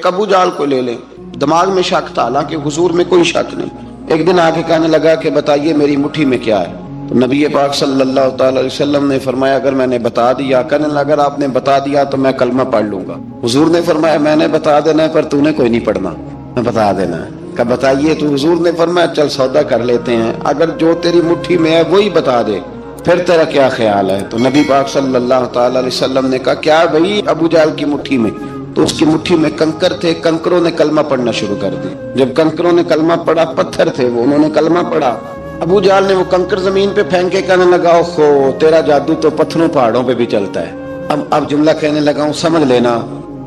ایک ابو جال کو لے لیں، دماغ میں شک تھا، حالانکہ حضور میں کوئی شک نہیں۔ ایک دن آ کے کہنے لگا کہ بتائیے میری مٹھی میں کیا ہے؟ تو نبی پاک صلی اللہ تعالی علیہ وسلم نے فرمایا اگر میں نے بتا دیا، کہنے لگا اگر آپ نے بتا دیا تو میں کلمہ پڑھ لوں گا۔ حضور نے فرمایا میں نے بتا دینا ہے پر تو نے کوئی نہیں پڑھنا، میں بتا دینا ہے۔ کہ بتائیے، تو حضور نے فرمایا چل سودا کر لیتے ہیں، اگر جو تیری مٹھی میں ہے وہی بتا دے پھر تیرا کیا خیال ہے؟ تو نبی پاک صلی اللہ تعالی علیہ وسلم نے کہا کیا بھائی ابو جہل کی مٹھی میں؟ تو اس کی مٹھی میں کنکر تھے، کنکروں نے کلمہ پڑھنا شروع کر دی۔ جب کنکروں نے کلمہ پڑھا، پتھر تھے وہ، انہوں نے کلمہ پڑھا۔ ابو جہل نے وہ کنکر زمین پہ پھینک کے کہنے لگا اوہو تیرا جادو تو پتھروں پہاڑوں پہ بھی چلتا ہے۔ اب جملہ کہنے لگا ہوں سمجھ لینا،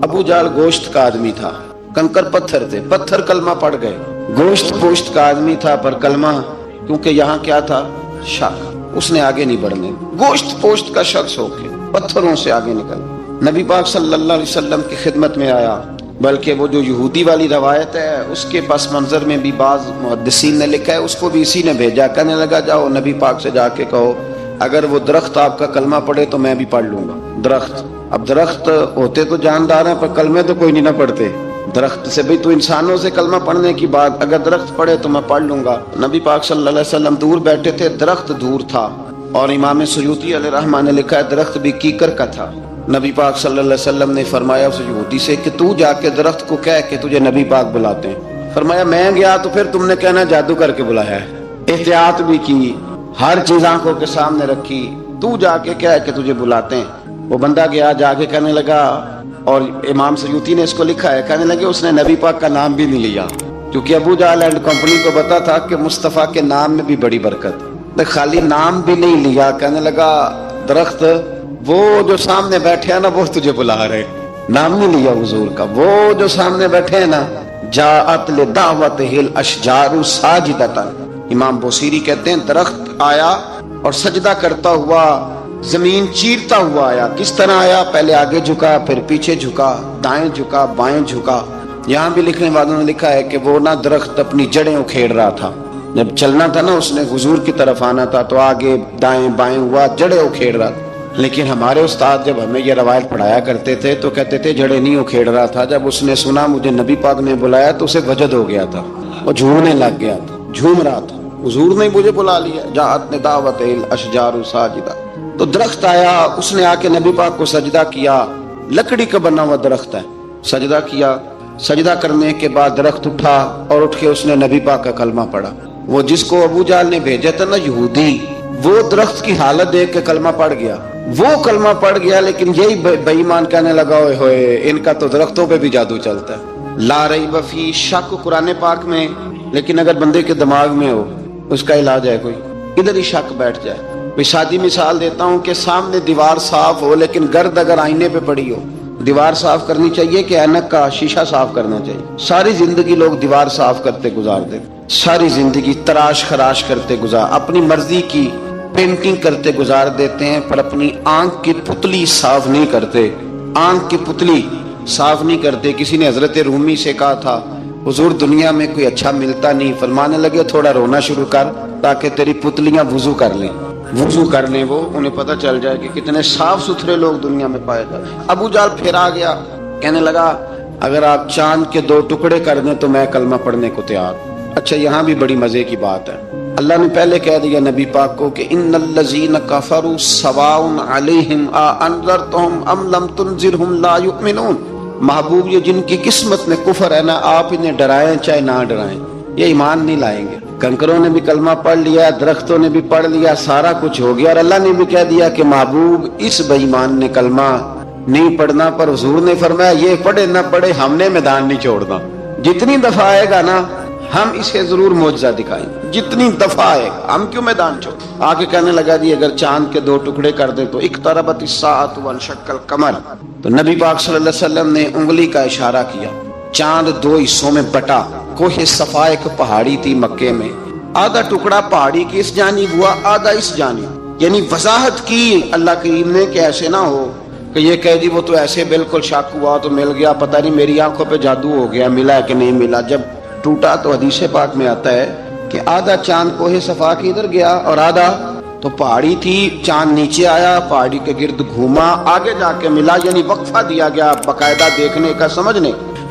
ابو جہل گوشت کا آدمی تھا، کنکر پتھر تھے، پتھر کلمہ پڑھ گئے۔ گوشت پوشت کا آدمی تھا پر کلمہ، کیونکہ یہاں کیا تھا؟ شک، اس نے آگے نہیں بڑھنے۔ گوشت پوشت کا شخص ہو کے پتھروں سے آگے نکل نبی پاک صلی اللہ علیہ وسلم کی خدمت میں آیا۔ بلکہ وہ جو یہودی والی روایت ہے اس کے پس منظر میں بھی بعض محدثین نے لکھا ہے، اس کو بھی اسی نے بھیجا، کہنے لگا جاؤ نبی پاک سے جا کے کہو اگر وہ درخت آپ کا کلمہ پڑھے تو میں بھی پڑھ لوں گا۔ درخت، اب درخت ہوتے تو جاندار ہیں پر کلمے تو کوئی نہیں نہ پڑھتے۔ درخت سے بھی تو انسانوں سے کلمہ پڑھنے کی بات، اگر درخت پڑھے تو میں پڑھ لوں گا۔ نبی پاک صلی اللہ علیہ وسلم دور بیٹھے تھے، درخت دور تھا، اور امام سیوطی علیہ رحمہ نے لکھا ہے درخت بھی کیکر کا تھا۔ نبی پاک صلی اللہ علیہ وسلم نے فرمایا اس یہودی سے کہ تو جا کے درخت کو کہہ کہ تجھے نبی پاک بلاتے ہیں۔ فرمایا میں گیا تو پھر تم نے کہنا جادو کر کے بلایا ہے۔ احتیاط بھی کی، ہر چیز آنکھوں کے سامنے رکھی، تو جا کے کہہ کہ تجھے بلاتے ہیں۔ وہ بندہ گیا، جا کے کہنے لگا، اور امام سیوطی نے اس کو لکھا ہے، کہنے لگے اس نے نبی پاک کا نام بھی نہیں لیا، کیونکہ ابو جہل اینڈ کمپنی کو پتا تھا کہ مصطفیٰ کے نام میں بھی بڑی برکت۔ خالی نام بھی نہیں لیا، کہنے لگا درخت وہ جو سامنے بیٹھے ہیں نا وہ تجھے بلا رہے، نام نہیں لیا حضور کا، وہ جو سامنے بیٹھے ہیں نا جاءت لدعوتہ الاشجار ساجدۃ۔ امام بوصیری کہتے ہیں درخت آیا اور سجدہ کرتا ہوا، زمین چیرتا ہوا آیا۔ کس طرح آیا؟ پہلے آگے جھکا، پھر پیچھے جھکا، دائیں جھکا، بائیں جھکا۔ یہاں بھی لکھنے والوں نے لکھا ہے کہ وہ نہ درخت اپنی جڑیں اکھیڑ رہا تھا، جب چلنا تھا نا اس نے حضور کی طرف آنا تھا تو آگے دائیں بائیں ہوا، جڑیں اکھیڑ رہا تھا۔ لیکن ہمارے استاد جب ہمیں یہ روایت پڑھایا کرتے تھے تو کہتے تھے جڑیں نہیں اکھیڑ رہا تھا، جب اس نے سنا مجھے نبی پاک نے بلایا تو اسے وجد ہو گیا تھا، وہ جھومنے لگ گیا تھا، جھوم رہا تھا، حضور نے مجھے بلا لیا، جاءت لدعوتہ الاشجار ساجدۃ۔ تو درخت آیا، اس نے آ کے نبی پاک کو سجدہ کیا، لکڑی کا بنا ہوا درخت ہے، سجدہ کیا۔ سجدہ کرنے کے بعد درخت اٹھا اور اٹھ کے اس نے نبی پاک کا کلمہ پڑھا۔ وہ جس کو ابو جہل نے بھیجا تھا نا یہودی، وہ درخت کی حالت دیکھ کے کلمہ پڑھ گیا، وہ کلمہ پڑھ گیا، لیکن یہی بے ایمان کہنے لگا ہوئے ہوئے ان کا تو درختوں پہ بھی جادو چلتا ہے۔ لا ریب فی، شک قرآن پاک میں، لیکن اگر بندے کے دماغ میں ہو اس کا علاج ہے کوئی، ادھر ہی شک بیٹھ جائے۔ میں شادی مثال دیتا ہوں کہ سامنے دیوار صاف ہو لیکن گرد اگر آئینے پہ پڑی ہو، دیوار صاف کرنی چاہیے کہ اینک کا شیشہ صاف کرنا چاہیے؟ ساری زندگی لوگ دیوار صاف کرتے گزار دیں، ساری زندگی تراش خراش کرتے گزار، اپنی مرضی کی پینٹنگ کرتے گزار دیتے ہیں، پر اپنی آنکھ کی پتلی صاف نہیں کرتے، آنکھ کی پتلی صاف نہیں کرتے۔ کسی نے حضرت رومی سے کہا تھا حضور دنیا میں کوئی اچھا ملتا نہیں، فرمانے لگے تھوڑا رونا شروع کر تاکہ تیری پتلیاں وضو کر لیں، وضو کر لیں، وہ انہیں پتہ چل جائے کہ کتنے صاف ستھرے لوگ دنیا میں پائے جائے۔ ابو جہل پھر آ گیا، کہنے لگا اگر آپ چاند کے 2 ٹکڑے کر دیں تو میں کلمہ پڑھنے کو تیار۔ اچھا یہاں بھی بڑی مزے کی بات ہے، اللہ نے پہلے کہہ دیا نبی پاک کو کہ ان الذین کفروا سواء علیہم انذرتہم ام لم تنذرہم لا یؤمنون۔ محبوب یہ جن کی قسمت میں کفر ہے نا، آپ انہیں ڈرائیں چاہے نہ ڈرائیں، یہ ایمان نہیں لائیں گے۔ کنکروں نے بھی کلمہ پڑھ لیا، درختوں نے بھی پڑھ لیا، سارا کچھ ہو گیا، اور اللہ نے بھی کہہ دیا کہ محبوب اس بے ایمان نے کلمہ نہیں پڑھنا، پر حضور نے فرمایا یہ پڑھے نہ پڑھے ہم نے میدان نہیں چھوڑنا، جتنی دفعہ آئے گا نا ہم اسے ضرور معجزہ دکھائیں گے، جتنی دفعہ آئے گا ہم کیوں میدان چھوڑ۔ آگے کہنے لگا جی اگر چاند کے 2 ٹکڑے کر دیں تو اقتربت الساعۃ وانشق القمر۔ تو نبی پاک صلی اللہ علیہ وسلم نے انگلی کا اشارہ کیا، چاند 2 حصوں میں بٹا۔ کوہ صفا ایک پہاڑی تھی مکے میں، آدھا ٹکڑا پہاڑی کی اس جانب ہوا، آدھا اس جانب، یعنی وضاحت کی اللہ کریم نے کہ ایسے نہ ہو کہ یہ کہہ دی وہ تو ایسے بالکل شک ہوا تو مل گیا، پتہ نہیں میری آنکھوں پہ جادو ہو گیا، ملا ہے کہ نہیں ملا۔ جب ٹوٹا تو حدیث پاک میں آتا ہے کہ آدھا چاند کوہ صفا کی ادھر گیا اور آدھا تو پہاڑی تھی، چاند نیچے آیا، پہاڑی کے گرد گھوما، آگے جا کے ملا، یعنی وقفہ دیا گیا باقاعدہ دیکھنے کا، سمجھنے۔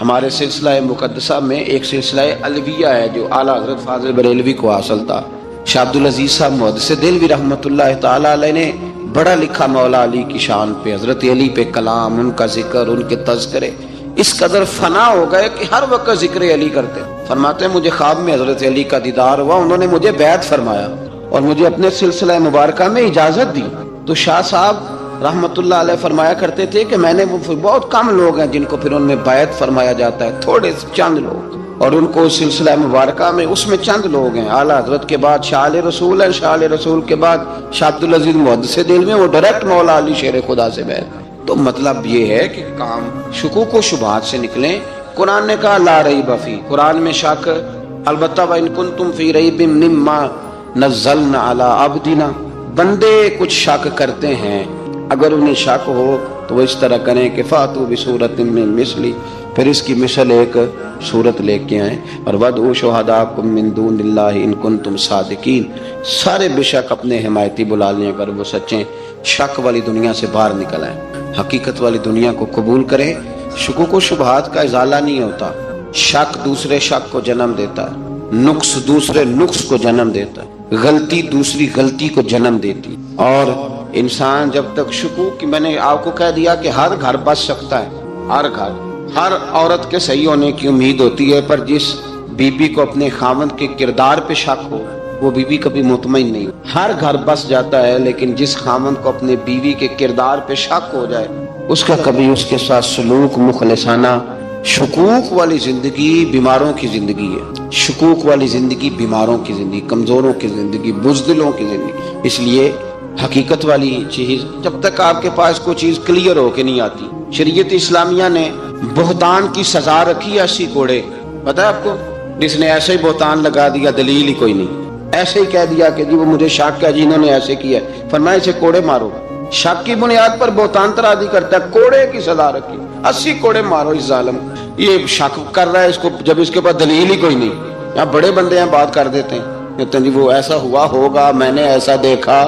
ہمارے سلسلہ مقدسہ میں ایک سلسلہ علویہ ہے جو اعلیٰ حضرت فاضل بریلوی کو حاصل تھا. شاہ عبدالعزیز صاحب محدث دہلوی رحمۃ اللہ تعالیٰ علیہ نے بڑا لکھا مولا علی کی شان پہ، حضرت علی پہ کلام، ان کا ذکر، ان کے تذکرے اس قدر فنا ہو گئے کہ ہر وقت ذکر علی کرتے. فرماتے ہیں مجھے خواب میں حضرت علی کا دیدار ہوا، انہوں نے مجھے بیعت فرمایا اور مجھے اپنے سلسلہ مبارکہ میں اجازت دی. تو شاہ صاحب رحمت اللہ علیہ فرمایا کرتے تھے کہ میں نے وہ بہت کم لوگ ہیں جن کو پھر ان میں بیعت فرمایا جاتا ہے، تھوڑے چند لوگ، اور ان کو سلسلہ مبارکہ میں اس میں چند لوگ ہیں. اعلیٰ حضرت کے بعد شاہ علیہ رسول ہیں، شاہ علیہ رسول کے بعد شاہ عبدالعزیز محدث دہلوی میں وہ ڈائریکٹ مولا علی شیر خدا سے بیعت. تو مطلب یہ ہے کہ کام شکوک و شبہات سے نکلیں. قرآن نے کہا لا ریب فی، قرآن میں شک البتہ وَإِن كُنتُمْ فِي رَيْبٍ مِّمَّا نَزَّلْنَا عَلَىٰ عَبْدِنَا، بندے کچھ شک کرتے ہیں، اگر انہیں شک ہو تو وہ اس طرح کریں کہ فاتوا بسورۃ من مثلی، پھر اس کی مثل ایک صورت لے کے آئیں، اور وَادْعُوا شُهَدَاءَكُم مِّن دُونِ اللَّهِ إِن كُنتُمْ صَادِقِينَ، سارے بے شک اپنے حمایتی بلا لیں اگر وہ سچیں. شک والی دنیا سے باہر نکل آئیں، حقیقت والی دنیا کو قبول کریں. شکوک و شبہات کا ازالہ نہیں ہوتا، شک دوسرے شک کو جنم دیتا ہے، نقص دوسرے نقص کو جنم دیتا ہے، غلطی دوسری غلطی کو جنم دیتی. اور انسان جب تک شکوک، میں نے آپ کو کہہ دیا کہ ہر گھر بس سکتا ہے، ہر گھر، ہر عورت کے صحیح ہونے کی امید ہوتی ہے، پر جس بی بی کو اپنے خاوند کے کردار پہ شک ہو وہ بیوی کبھی مطمئن نہیں. ہر گھر بس جاتا ہے، لیکن جس خاوند کو اپنے بیوی کے کردار پہ شک ہو جائے اس کا کبھی اس کے ساتھ سلوک مخلصانہ. شکوک والی زندگی بیماروں کی زندگی ہے، شکوک والی زندگی بیماروں کی زندگی، کمزوروں کی زندگی، بزدلوں کی زندگی. اس لیے حقیقت والی چیز جب تک آپ کے پاس کوئی چیز کلیئر ہو کے نہیں آتی. شریعت اسلامیہ نے بہتان کی سزا رکھی 80 کوڑے. پتہ ہے آپ کو، جس نے ایسے ہی بہتان لگا دیا، دلیل ہی کوئی نہیں، ایسے ہی کہہ دیا کہ جی وہ مجھے شک ہے، جی انہوں نے ایسے کیا، فرمایا اسے کوڑے مارو. شک کی بنیاد پر بہتان ترادی کرتا ہے، کوڑے کی سزا رکھی، 80 کوڑے مارو اس ظالم. یہ شک کر رہا ہے اس کو جب اس کے پاس دلیل ہی کوئی نہیں. یہاں بڑے بندے ہیں بات کر دیتے ہیں، کہتے ہیں جی وہ ایسا ہوا ہوگا، میں نے ایسا دیکھا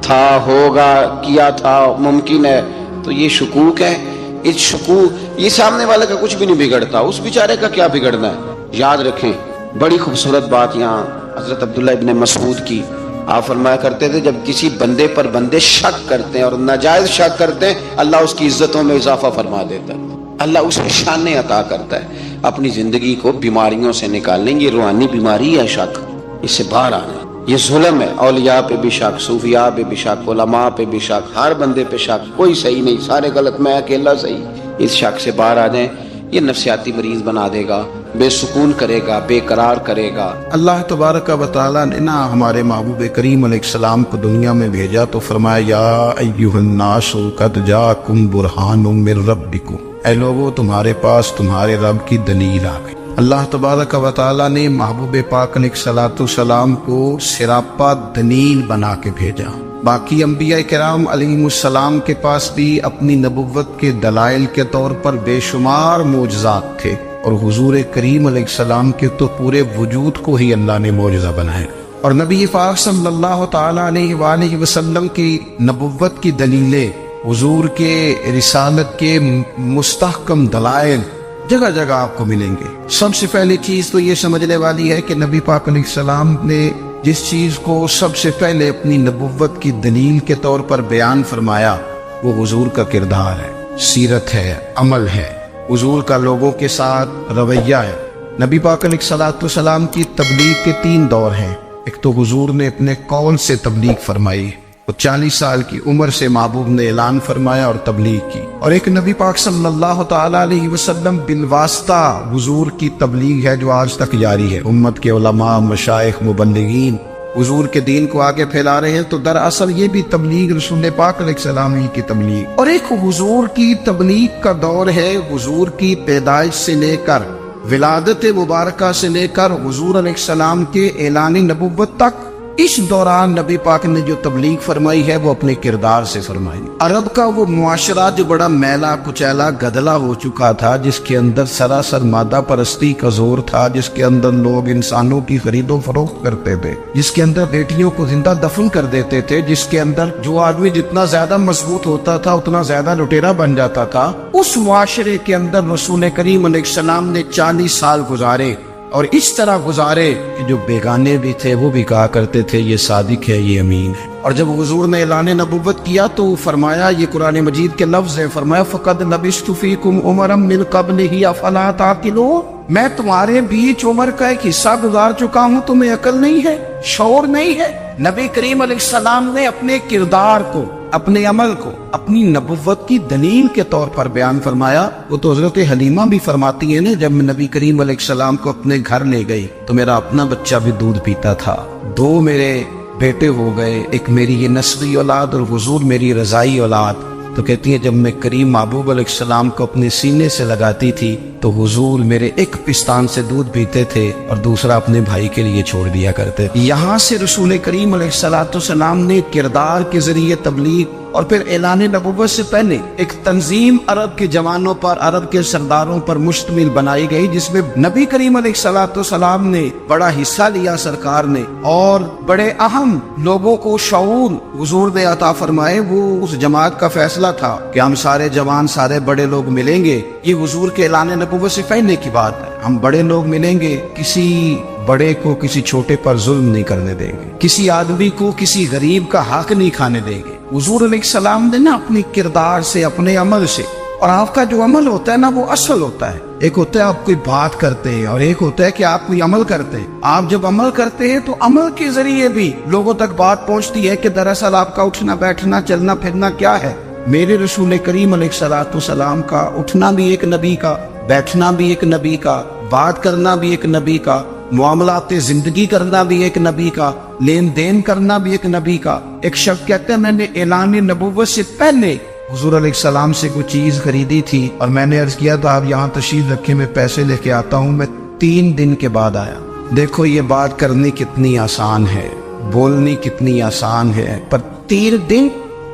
تھا، ہوگا، کیا تھا، ممکن ہے. تو یہ شکوک ہے. اس شکوک، یہ سامنے والے کا کچھ بھی نہیں بگڑتا، اس بیچارے کا کیا بگڑنا ہے. یاد رکھیں بڑی خوبصورت بات یہاں حضرت عبداللہ ابن مسعود کی. آپ فرمایا کرتے تھے جب کسی بندے پر بندے شک کرتے ہیں اور ناجائز شک کرتے ہیں، اللہ اس کی عزتوں میں اضافہ فرما دیتا ہے، اللہ اسے شانیں عطا کرتا ہے. اپنی زندگی کو بیماریوں سے نکالنے، یہ روحانی بیماری ہے شک، اس سے باہر آنا. یہ ظلم ہے. اولیاء پہ بھی شک، صوفیاء پہ بھی شک، علماء پہ بھی شک، ہر بندے پہ شک، کوئی صحیح نہیں، سارے غلط، میں اکیلا صحیح. اس شک سے باہر آ جائیں. یہ نفسیاتی مریض بنا دے گا، بے سکون کرے گا، بے قرار کرے گا. اللہ تبارک و تعالیٰ نے نا ہمارے محبوب کریم علیہ السلام کو دنیا میں بھیجا تو فرمایا یا ایھا الناس قد جاءکم برہان من ربکم، اے لوگو تمہارے پاس تمہارے رب کی دلیل آ گئی. اللہ تبارک و تعالیٰ نے محبوب پاک علیہ السلام کو سراپا دلیل بنا کے بھیجا. باقی انبیاء کرام علیہم السلام کے پاس بھی اپنی نبوت کے دلائل کے طور پر بے شمار معجزات تھے، اور حضور کریم علیہ السلام کے تو پورے وجود کو ہی اللہ نے معجزہ بنایا. اور نبی پاک صلی اللہ تعالیٰ علیہ وآلہ وسلم کی نبوت کی دلیلیں، حضور کے رسالت کے مستحکم دلائل جگہ جگہ آپ کو ملیں گے. سب سے پہلی چیز تو یہ سمجھنے والی ہے کہ نبی پاک علیہ السلام نے جس چیز کو سب سے پہلے اپنی نبوت کی دلیل کے طور پر بیان فرمایا وہ حضور کا کردار ہے، سیرت ہے، عمل ہے، حضور کا لوگوں کے ساتھ رویہ ہے. نبی پاک علیہ السلام کی تبلیغ کے 3 دور ہیں. ایک تو حضور نے اپنے قول سے تبلیغ فرمائی، وہ 40 سال کی عمر سے محبوب نے اعلان فرمایا اور تبلیغ کی. اور ایک نبی پاک صلی اللہ تعالیٰ علیہ وسلم بالواسطہ حضور کی تبلیغ ہے جو آج تک جاری ہے. امت کے علماء، مشائخ، مبلغین حضور کے دین کو آگے پھیلا رہے ہیں، تو دراصل یہ بھی تبلیغ رسول پاک علیہ السلام ہی کی تبلیغ. اور ایک حضور کی تبلیغ کا دور ہے حضور کی پیدائش سے لے کر ولادت مبارکہ سے لے کر حضور علیہ السلام کے اعلان نبوت تک. اس دوران نبی پاک نے جو تبلیغ فرمائی ہے وہ اپنے کردار سے فرمائی۔ عرب کا وہ معاشرہ جو بڑا میلا کچیلا گدلا ہو چکا تھا، جس کے اندر سراسر مادہ پرستی کا زور تھا، جس کے اندر لوگ انسانوں کی خرید و فروخت کرتے تھے، جس کے اندر بیٹیوں کو زندہ دفن کر دیتے تھے، جس کے اندر جو آدمی جتنا زیادہ مضبوط ہوتا تھا اتنا زیادہ لٹیرا بن جاتا تھا، اس معاشرے کے اندر رسول کریم علیہ السلام نے 40 سال گزارے، اور اس طرح گزارے کہ جو بیگانے بھی تھے وہ بھی کہا کرتے تھے یہ صادق ہے، یہ امین ہے۔ اور جب حضور نے اعلان نبوت کیا تو فرمایا، یہ قرآن مجید کے لفظ ہیں، فرمایا فَقَدْ لَبِثْتُ فِيكُمْ عُمَرًا مِّن قَبْلِهِ أَفَلَا تَعْقِلُونَ، میں تمہارے بیچ عمر کا ایک حصہ گزار چکا ہوں، تمہیں عقل نہیں ہے، شعور نہیں ہے۔ نبی کریم علیہ السلام نے اپنے کردار کو، اپنے عمل کو اپنی نبوت کی دلیل کے طور پر بیان فرمایا۔ وہ تو حضرت حلیمہ بھی فرماتی ہے نا، جب میں نبی کریم علیہ السلام کو اپنے گھر لے گئی تو میرا اپنا بچہ بھی دودھ پیتا تھا، 2 میرے بیٹے ہو گئے، ایک میری یہ نسلی اولاد اور حضور میری رضائی اولاد۔ تو کہتی ہیں جب میں کریم محبوب علیہ السلام کو اپنے سینے سے لگاتی تھی تو حضور میرے ایک پستان سے دودھ پیتے تھے اور دوسرا اپنے بھائی کے لیے چھوڑ دیا کرتے۔ یہاں سے رسول کریم علیہ السلام نے کردار کے ذریعے تبلیغ اور پھر اعلان نبوت سے پہلے ایک تنظیم عرب کے جوانوں پر، عرب کے سرداروں پر مشتمل بنائی گئی، جس میں نبی کریم علیہ السلام نے بڑا حصہ لیا، سرکار نے، اور بڑے اہم لوگوں کو شعور حضور نے عطا فرمائے۔ وہ اس جماعت کا فیصلہ تھا کہ ہم سارے جوان، سارے بڑے لوگ ملیں گے، یہ حضور کے اعلان نبوت سے پہلے کی بات ہے، ہم بڑے لوگ ملیں گے، کسی بڑے کو کسی چھوٹے پر ظلم نہیں کرنے دیں گے، کسی آدمی کو کسی غریب کا حق نہیں کھانے دیں گے۔ حضور علیہ السلام نے نا اپنے کردار سے، اپنے عمل سے، اور آپ کا جو عمل ہوتا ہے نا وہ اصل ہوتا ہے، ایک ہوتا ہے آپ کوئی بات کرتے ہیں اور ایک ہوتا ہے کہ آپ کوئی عمل کرتے ہیں۔ آپ جب عمل کرتے ہیں تو عمل کے ذریعے بھی لوگوں تک بات پہنچتی ہے کہ دراصل آپ کا اٹھنا بیٹھنا چلنا پھرنا کیا ہے۔ میرے رسول کریم علیہ السلام کا اٹھنا بھی ایک نبی کا، بیٹھنا بھی ایک نبی کا، بات کرنا بھی ایک نبی کا، معاملات زندگی کرنا بھی ایک نبی کا، لین دین کرنا بھی ایک نبی کا۔ ایک شخص کہتے ہیں میں نے اعلان نبوت سے پہلے حضور علیہ السلام سے کوئی چیز خریدی تھی اور میں نے عرض کیا تھا آپ یہاں تشریف رکھے، میں پیسے لے کے آتا ہوں، میں 3 دن کے بعد آیا۔ دیکھو یہ بات کرنی کتنی آسان ہے، بولنی کتنی آسان ہے، پر 3 دن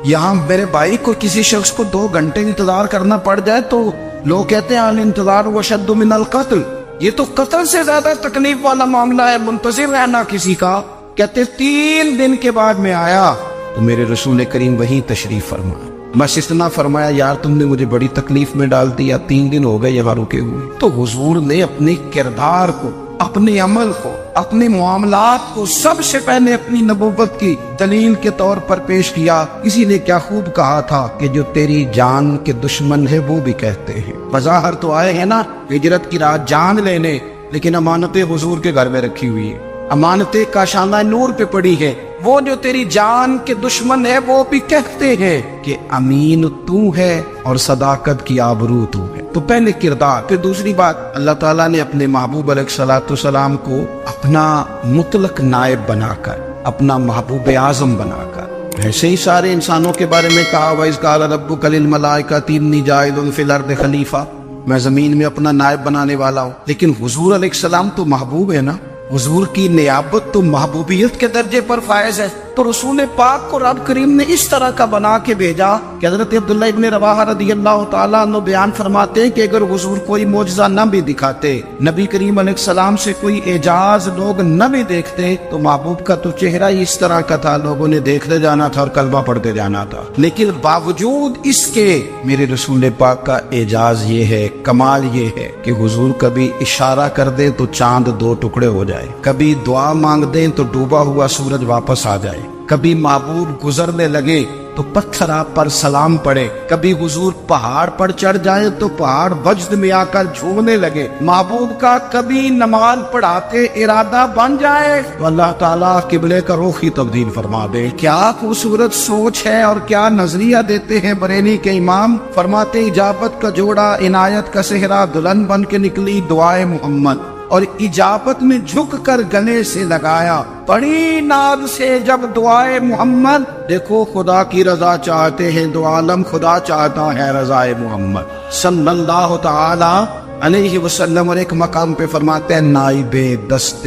یہاں میرے بھائی کو کسی شخص کو 2 گھنٹے انتظار کرنا پڑ جائے تو لوگ کہتے ہیں الانتظار وشد من القتل، یہ تو قتل سے زیادہ تکلیف والا معاملہ ہے منتظر رہنا کسی کا۔ کہتے 3 دن کے بعد میں آیا تو میرے رسول کریم وہیں تشریف فرمایا، بس اتنا فرمایا یار تم نے مجھے بڑی تکلیف میں ڈال دیا، 3 دن ہو گئے یہاں رکے ہوئے۔ تو حضور نے اپنے کردار کو، اپنے عمل کو، اپنے معاملات کو سب سے پہلے اپنی نبوت کی دلیل کے طور پر پیش کیا۔ کسی نے کیا خوب کہا تھا کہ جو تیری جان کے دشمن ہے وہ بھی کہتے ہیں، بظاہر تو آئے ہیں نا ہجرت کی رات جان لینے، لیکن امانتیں حضور کے گھر میں رکھی ہوئی ہیں، امانتیں کاشانہ نور پہ پڑی ہے۔ وہ جو تیری جان کے دشمن ہے وہ بھی کہتے ہیں کہ امین تو ہے اور صداقت کی آبرو تو ہے۔ تو پہلے کردار، پھر دوسری بات اللہ تعالیٰ نے اپنے محبوب علیہ السلام کو اپنا مطلق نائب بنا کر، اپنا محبوب اعظم بنا کر، ایسے ہی سارے انسانوں کے بارے میں کہا وَإِذْ قَالَ رَبُّكَ لِلْمَلَائِكَةِ إِنِّي جَاعِلٌ فِي الْأَرْضِ خَلِيفَةً، میں زمین میں اپنا نائب بنانے والا ہوں۔ لیکن حضور علیہ السلام تو محبوب ہے نا، حضور کی نیابت تو محبوبیت کے درجے پر فائز ہے۔ تو رسول پاک کو رب کریم نے اس طرح کا بنا کے بھیجا کہ حضرت عبداللہ ابن رواحہ رضی اللہ تعالیٰ عنہ بیان فرماتے ہیں کہ اگر حضور کوئی معجزہ نہ بھی دکھاتے، نبی کریم علیہ السلام سے کوئی اعجاز لوگ نہ بھی دیکھتے، تو محبوب کا تو چہرہ ہی اس طرح کا تھا، لوگوں نے دیکھتے جانا تھا اور کلمہ پڑھتے جانا تھا۔ لیکن باوجود اس کے میرے رسول پاک کا اعجاز یہ ہے، کمال یہ ہے کہ حضور کبھی اشارہ کر دیں تو چاند 2 ٹکڑے ہو جائے، کبھی دعا مانگ دیں تو ڈوبا ہوا سورج واپس آ جائے، کبھی محبوب گزرنے لگے تو پتھر آپ پر سلام پڑے، کبھی حضور پہاڑ پر چڑھ جائیں تو پہاڑ وجد میں آ کر جھومنے لگے، محبوب کا کبھی نماز پڑھاتے ارادہ بن جائے تو اللہ تعالیٰ قبلے کا رخ ہی تبدیل فرما دے۔ کیا خوبصورت سوچ ہے اور کیا نظریہ دیتے ہیں بریلی کے امام، فرماتے اجابت کا جوڑا عنایت کا صحرا دلہن بن کے نکلی دعائے محمد، اور اجابت میں جھک کر گلے سے لگایا بڑی ناز سے جب دعائے محمد۔ دیکھو خدا کی رضا چاہتے ہیں، دو عالم خدا چاہتا ہے رضائے محمد صلی اللہ تعالی علیہ وسلم۔ اور ایک مقام پہ فرماتے ہیں نائب دست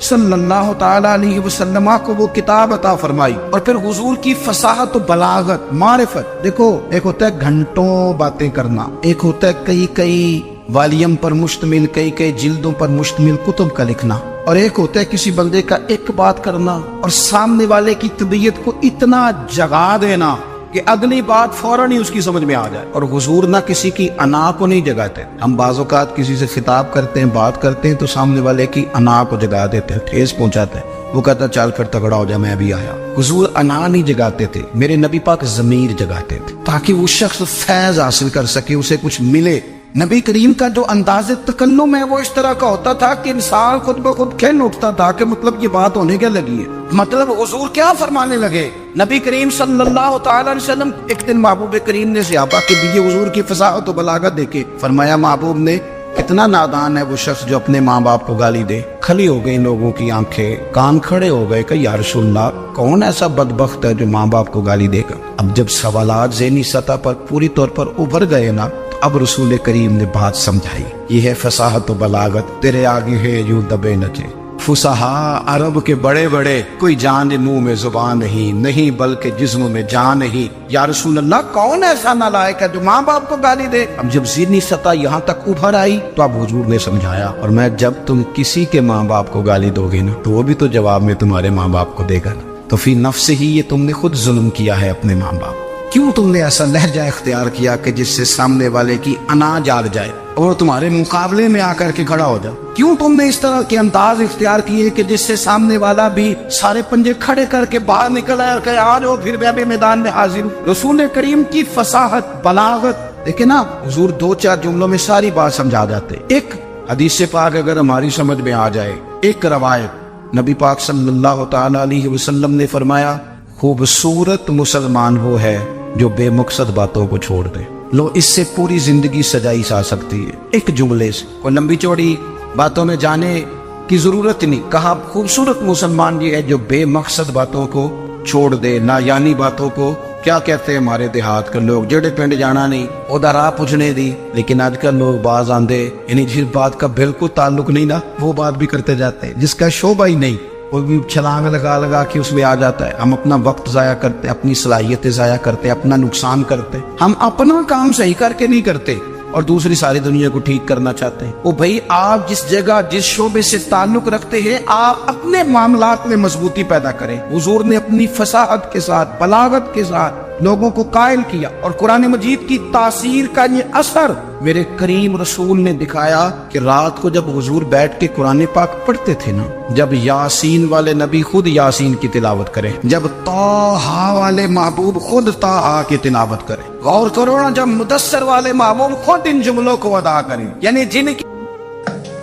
صلی اللہ تعالی علیہ وسلم کو وہ کتاب عطا فرمائی، اور پھر حضور کی فصاحت و بلاغت، معرفت. دیکھو ایک ہوتا ہے گھنٹوں باتیں کرنا، ایک ہوتا ہے کئی کئی والیم پر مشتمل، کئی کئی جلدوں پر مشتمل کتب کا لکھنا، اور ایک ہوتا ہے کسی بندے کا ایک بات کرنا اور سامنے والے کی طبیعت کو اتنا جگا دینا کہ اگلی بات فوراً ہی اس کی سمجھ میں آ جائے. اور حضور نہ کسی کی انا کو نہیں جگاتے. ہم بعض اوقات کسی سے خطاب کرتے ہیں، بات کرتے ہیں تو سامنے والے کی انا کو جگا دیتے ہیں، ٹھیس پہنچاتے ہیں. وہ کہتا چل پھر تگڑا ہو جا میں بھی آیا. حضور انا نہیں جگاتے تھے، میرے نبی پاک ضمیر جگاتے تھے تاکہ وہ شخص فیض حاصل کر سکے، اسے کچھ ملے. نبی کریم کا جو انداز تکلم ہے وہ اس طرح کا ہوتا تھا کہ انسان خود بخود کھل اٹھتا تھا کہ مطلب یہ بات ہونے کیا لگی ہے، مطلب حضور کیا فرمانے لگے. نبی کریم صلی اللہ تعالی علیہ وسلم ایک دن محبوب کریم نے صحابہ کے دیے حضور کی فصاحت و بلاغت دیکھے. فرمایا محبوب نے کتنا نادان ہے وہ شخص جو اپنے ماں باپ کو گالی دے. کھلی ہو گئی لوگوں کی آنکھیں، کان کھڑے ہو گئے کہ یا رسول اللہ کون ایسا بدبخت ہے جو ماں باپ کو گالی دے گا. اب جب سوالات ذہنی سطح پر پوری طور پر ابھر گئے نا، اب رسول کریم نے بات سمجھائی. یہ ہے فصاحت و بلاغت، تیرے آگے ہے یوں دبے نچے. فصحا عرب کے بڑے بڑے، کوئی جان منہ میں زبان نہیں بلکہ جسم میں جان نہیں. یا رسول اللہ کون ایسا نالائق ہے جو ماں باپ کو گالی دے. اب جب ذہنی سطح یہاں تک ابھر آئی تو اب حضور نے سمجھایا، اور میں جب تم کسی کے ماں باپ کو گالی دو گے نا تو وہ بھی تو جواب میں تمہارے ماں باپ کو دے گا نا. تو فی نفس ہی یہ تم نے خود ظلم کیا ہے اپنے ماں باپ. کیوں تم نے ایسا لہجہ اختیار کیا کہ جس سے سامنے والے کی انا جاگ جائے اور تمہارے مقابلے میں آ کر کے کھڑا ہو جائے؟ کیوں تم نے اس طرح کے انداز اختیار کیے کہ جس سے سامنے والا بھی سارے پنجے کھڑے کر کے باہر نکل آئے اور کہے آ جاؤ پھر میں بھی میدان میں حاضر ہوں. رسول کریم کی فصاحت بلاغت دیکھیں نا، حضور دو چار جملوں میں ساری بات سمجھا جاتے. ایک حدیث پاک اگر ہماری سمجھ میں آ جائے، ایک روایت نبی پاک صلی اللہ تعالی علیہ وسلم نے فرمایا خوبصورت مسلمان وہ ہے جو بے مقصد باتوں کو چھوڑ دے. لو اس سے پوری زندگی سجائی جا سکتی ہے ایک جملے سے. کوئی لمبی چوڑی باتوں میں جانے کی ضرورت نہیں. کہا خوبصورت مسلمان یہ ہے جو بے مقصد باتوں کو چھوڑ دے، نا یعنی باتوں کو. کیا کہتے ہیں ہمارے دیہات کے لوگ، جڑے پنڈ جانا نہیں ادا راہ پوچھنے دی. لیکن آج کل لوگ باز آندے یعنی جس بات کا بالکل تعلق نہیں نا وہ بات بھی کرتے جاتے ہیں، جس کا شعبہ ہی نہیں وہ بھی چھلانگ لگا کے اس میں آ جاتا ہے. ہم اپنا وقت ضائع کرتے، اپنی صلاحیتیں ضائع کرتے، اپنا نقصان کرتے. ہم اپنا کام صحیح کر کے نہیں کرتے اور دوسری ساری دنیا کو ٹھیک کرنا چاہتے ہیں. وہ بھائی آپ جس جگہ جس شعبے سے تعلق رکھتے ہیں آپ اپنے معاملات میں مضبوطی پیدا کریں. حضور نے اپنی فصاحت کے ساتھ بلاغت کے ساتھ لوگوں کو قائل کیا، اور قرآن مجید کی تاثیر کا یہ اثر میرے کریم رسول نے دکھایا کہ رات کو جب حضور بیٹھ کے قرآن پاک پڑھتے تھے نا، جب یاسین والے نبی خود یاسین کی تلاوت کریں، جب طٰہٰ والے محبوب خود طٰہٰ کی تلاوت کریں، غور کرو نا جب مدثر والے محبوب خود ان جملوں کو ادا کریں، یعنی جن کی.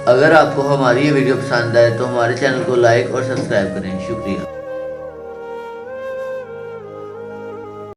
اگر آپ کو ہماری یہ ویڈیو پسند آئے تو ہمارے چینل کو لائک اور سبسکرائب کریں. شکریہ.